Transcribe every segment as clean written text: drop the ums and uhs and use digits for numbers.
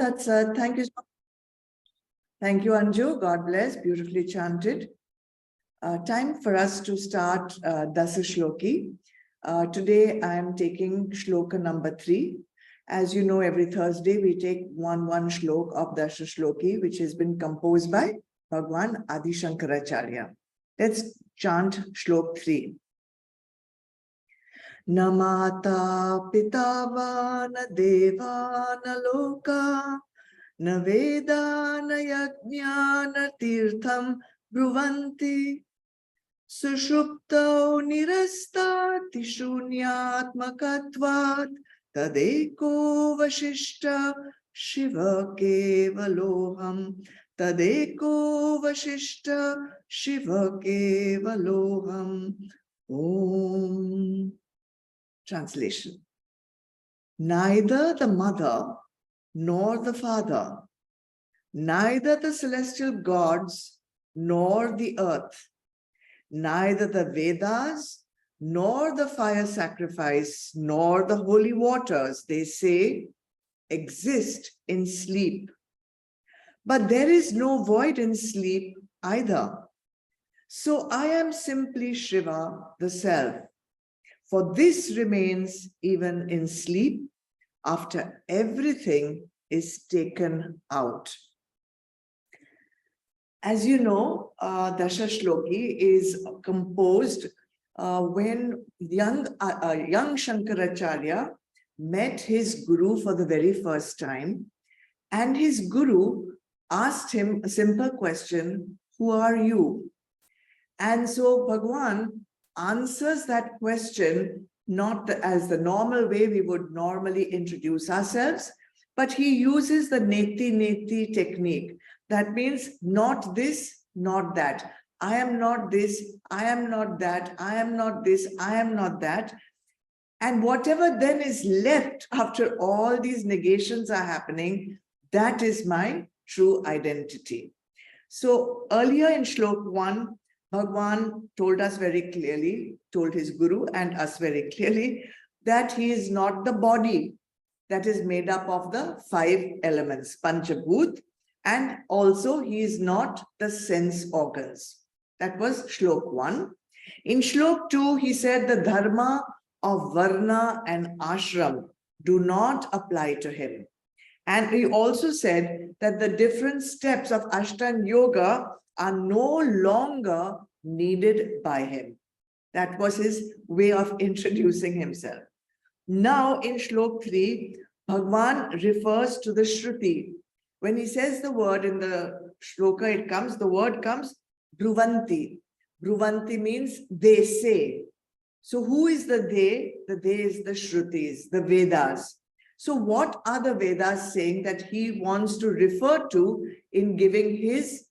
That's thank you. Thank you, Anju. God bless. Beautifully chanted. Time for us to start Dasashloki. Today I am taking Shloka number 3. As you know, every Thursday we take one shlok of Dasashloki, which has been composed by Bhagwan Adi Shankaracharya. Let's chant Shlok 3. Namata pitava na deva na loka na veda na yajna na tirtham bruvanti sushuptau nirastati shunyatmakatvat tadeko vashishta shiva kevaloham tadeko vashishta shiva kevaloham. Om. Translation. Neither the mother nor the father, neither the celestial gods nor the earth, neither the Vedas nor the fire sacrifice nor the holy waters, they say, exist in sleep. But there is no void in sleep either. So I am simply Shiva, the self. For this remains even in sleep after everything is taken out. As you know, Dasashloki is composed when young Shankaracharya met his guru for the very first time, and his guru asked him a simple question, who are you? And so Bhagwan answers that question not as the normal way we would normally introduce ourselves, but he uses the neti technique. That means not this, not that. I am not this, I am not that, I am not this, I am not that. And whatever then is left after all these negations are happening, that is my true identity. So earlier in Shlok 1, Bhagwan told us very clearly, told his guru and us very clearly, that he is not the body that is made up of the 5 elements, Panchabhut, and also he is not the sense organs. That was Shlok 1. In Shlok 2, he said the dharma of Varna and Ashram do not apply to him. And he also said that the different steps of Ashtanga Yoga are no longer needed by him. That was his way of introducing himself. Now in Shlok 3, Bhagwan refers to the Shruti. When he says the word in the Shloka, the word comes Bruvanti. Bruvanti means they say. So who is the they? The they is the Shrutis, the Vedas. So what are the Vedas saying that he wants to refer to in giving his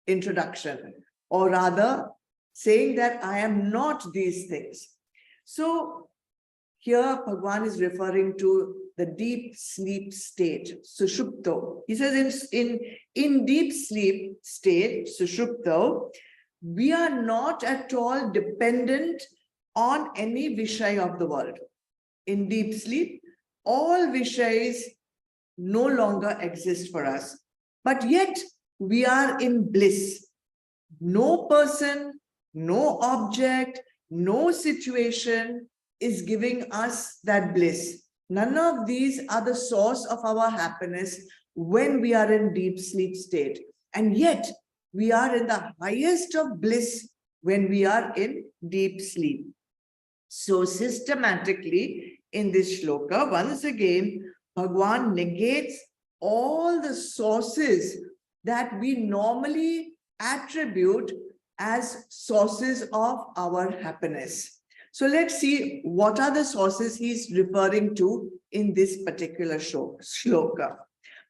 introduction, or rather saying that I am not these things? So here Bhagwan is referring to the deep sleep state, Sushupto. He says in deep sleep state, Sushupto, we are not at all dependent on any Vishay of the world. In deep sleep, all Vishays no longer exist for us, but yet we are in bliss. No person, no object, no situation is giving us that bliss. None of these are the source of our happiness when we are in deep sleep state. And yet we are in the highest of bliss when we are in deep sleep. So systematically in this shloka, once again, Bhagwan negates all the sources that we normally attribute as sources of our happiness. So let's see what are the sources he's referring to in this particular shloka.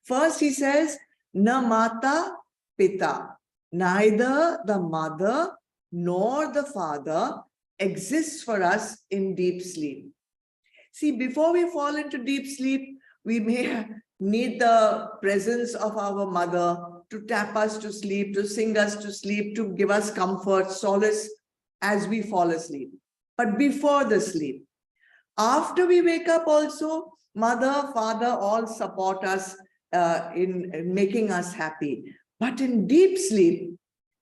First, he says, Na mata pita. Neither the mother nor the father exists for us in deep sleep. See, before we fall into deep sleep, we may need the presence of our mother to tap us to sleep, to sing us to sleep, to give us comfort, solace as we fall asleep. But before the sleep, after we wake up also, mother, father all support us in making us happy. But in deep sleep,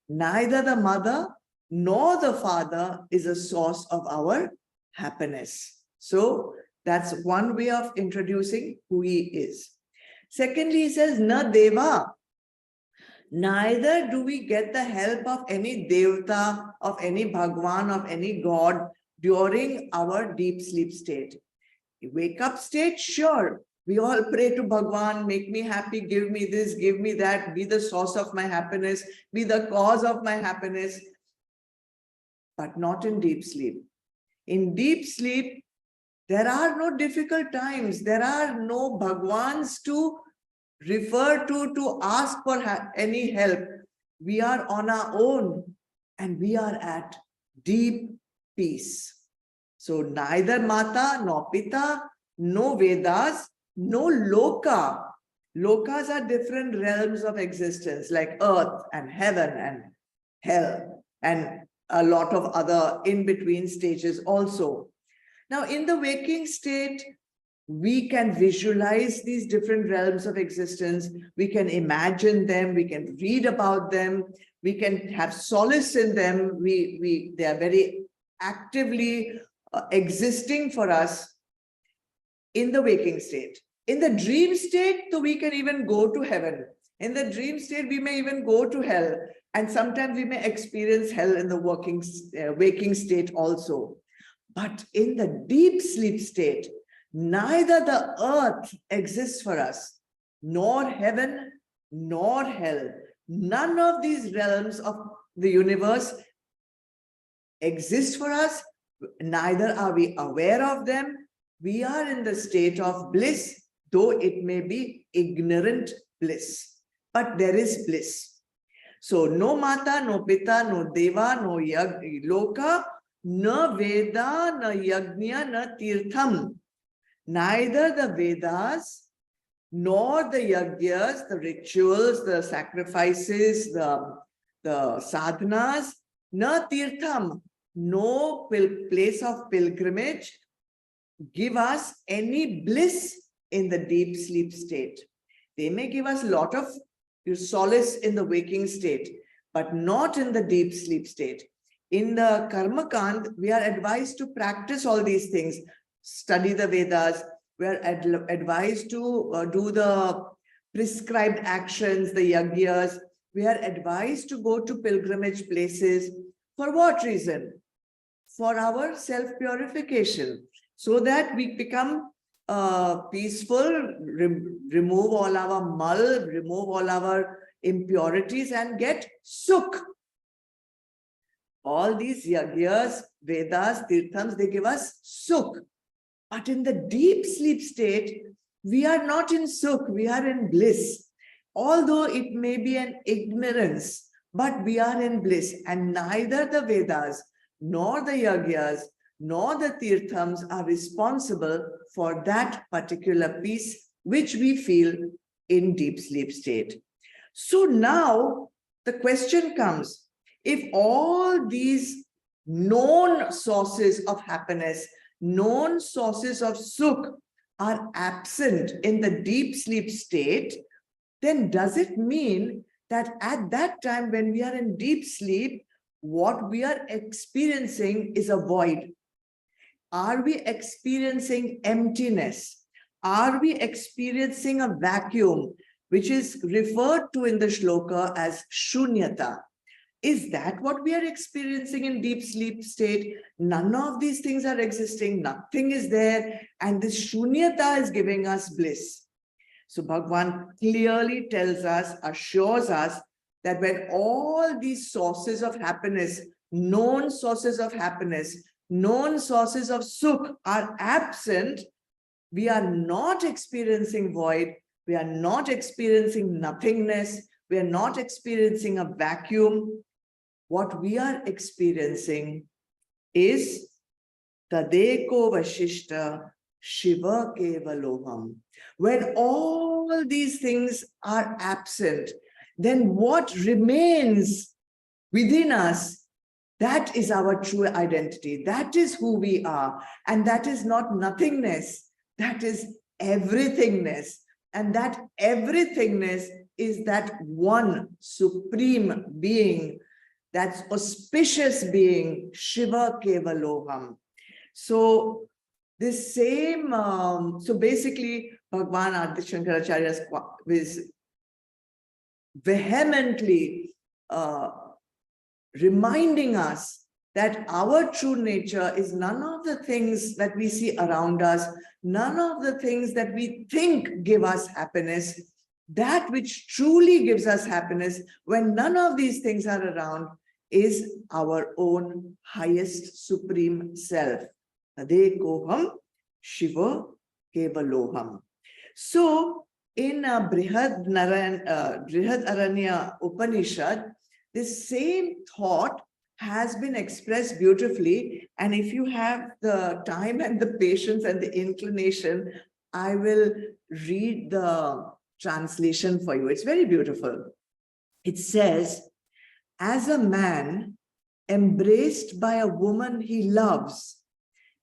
neither the mother nor the father is a source of our happiness. So that's one way of introducing who he is. Secondly, he says, na deva. Neither do we get the help of any devta, of any bhagwan, of any god during our deep sleep state. Wake up state, sure. We all pray to Bhagwan, make me happy, give me this, give me that, be the source of my happiness, be the cause of my happiness. But not in deep sleep. In deep sleep, there are no difficult times. There are no Bhagwans to refer to ask for any help. We are on our own and we are at deep peace. So neither Mata nor Pita, no Vedas, no Loka. Lokas are different realms of existence like earth and heaven and hell and a lot of other in-between stages also. Now in the waking state, we can visualize these different realms of existence. We can imagine them. We can read about them. We can have solace in them. They are very actively existing for us in the waking state. In the dream state, so we can even go to heaven. In the dream state, we may even go to hell. And sometimes we may experience hell in the waking state also. But in the deep sleep state, neither the earth exists for us, nor heaven, nor hell. None of these realms of the universe exist for us. Neither are we aware of them. We are in the state of bliss, though it may be ignorant bliss. But there is bliss. So no Mata, no Pita, no Deva, no Loka, no Veda, no Yajna, no Tirtham. Neither the Vedas, nor the Yajnas, the rituals, the sacrifices, the sadhanas, no Tirtham, no place of pilgrimage, give us any bliss in the deep sleep state. They may give us a lot of solace in the waking state, but not in the deep sleep state. In the Karma Kand, we are advised to practice all these things, study the Vedas. We are advised to do the prescribed actions, the yajnas. We are advised to go to pilgrimage places. For what reason? For our self-purification, so that we become peaceful, remove all our mal, remove all our impurities and get sukh. All these yajnas, Vedas, Tirthams, they give us sukh. But in the deep sleep state, we are not in sukh, we are in bliss. Although it may be an ignorance, but we are in bliss. And neither the Vedas, nor the yajnas, nor the Tirthams are responsible for that particular peace which we feel in deep sleep state. So now the question comes, if all these known sources of happiness, known sources of sukh are absent in the deep sleep state, then does it mean that at that time when we are in deep sleep, what we are experiencing is a void? Are we experiencing emptiness? Are we experiencing a vacuum, which is referred to in the shloka as shunyata? Is that what we are experiencing in deep sleep state? None of these things are existing, nothing is there, and this shunyata is giving us bliss. So Bhagwan clearly tells us, assures us, that when all these sources of happiness, known sources of happiness, known sources of sukh are absent, we are not experiencing void, we are not experiencing nothingness, we are not experiencing a vacuum. What we are experiencing is Tadeko Vashishta Shiva Kevaloham. When all these things are absent, then what remains within us, that is our true identity. That is who we are. And that is not nothingness. That is everythingness. And that everythingness is that one supreme being, that's auspicious being, Shiva Kevaloham. So this same, so basically, Bhagwan Adi Shankaracharya is vehemently reminding us that our true nature is none of the things that we see around us, none of the things that we think give us happiness. That which truly gives us happiness, when none of these things are around, is our own highest supreme self. Tade koham Shiva Kevaloham. So in Brihad Aranya Upanishad, this same thought has been expressed beautifully. And if you have the time and the patience and the inclination, I will read the translation for you. It's very beautiful. It says, as a man embraced by a woman he loves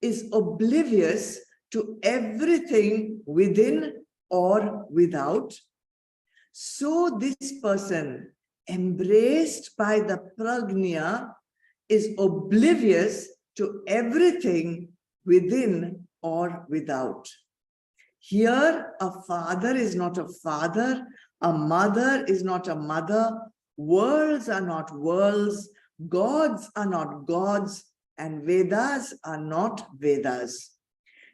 is oblivious to everything within or without, so this person embraced by the prajna is oblivious to everything within or without. Here, a father is not a father, a mother is not a mother, worlds are not worlds, gods are not gods, and Vedas are not Vedas.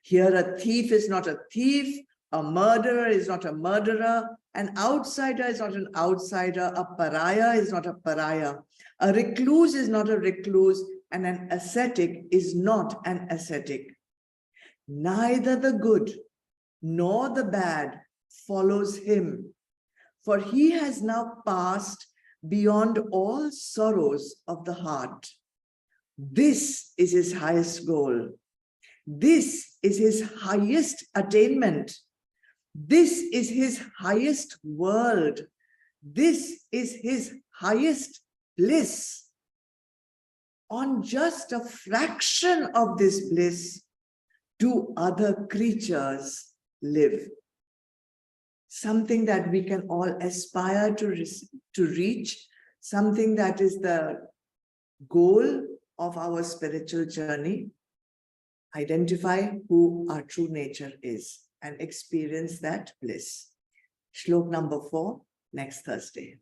Here, a thief is not a thief, a murderer is not a murderer, an outsider is not an outsider, a pariah is not a pariah, a recluse is not a recluse, and an ascetic is not an ascetic. Neither the good nor the bad follows him, for he has now passed beyond all sorrows of the heart. This is his highest goal. This is his highest attainment. This is his highest world. This is his highest bliss. On just a fraction of this bliss do other creatures live. Something that we can all aspire to reach, something that is the goal of our spiritual journey. Identify who our true nature is and experience that bliss. Shlok number 4, next Thursday.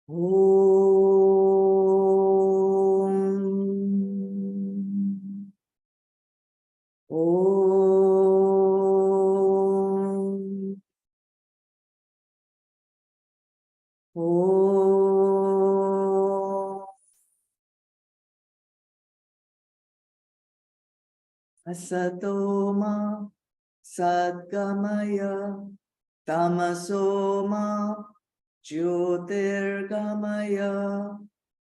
Om. Om. Om. Asatoma Sadgamaya Tamasoma Jyotirgamaya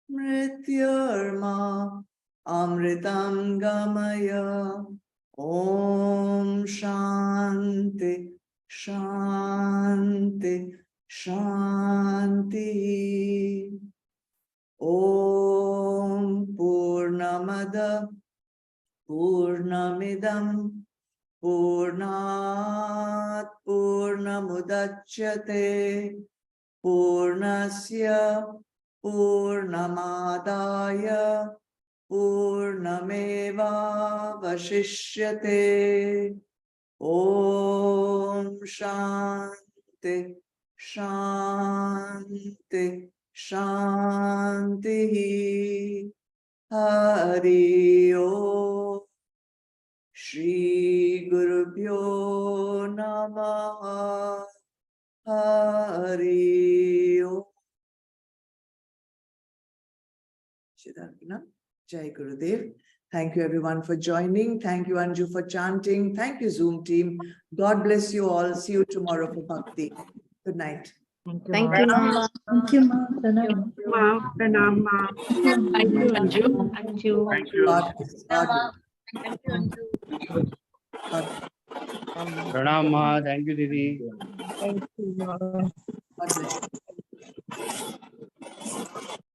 Mrityurma Amritam Gamaya. Om Shanti Shanti Shanti. Om Purnamada Purnamidam Purnat Purnamudachyate Purnasya Purnamadaya Purnameva Vashishyate. Om Shanti Shanti Shanti. Hari Om. Shri Gurubhyo Namaha. Hari Om. Shidarpana. Jai Gurudev. Thank you everyone for joining. Thank you Anju for chanting. Thank you Zoom team. God bless you all. See you tomorrow for Bhakti. Good night. Thank you, Ma. Thank you, Ma. Pranam. Ma. Pranam, Ma. Thank you, Anju. Thank you. Thank you. God bless. God bless. Pranam, Ma. Thank you, Didi. Thank you, Ma. God bless.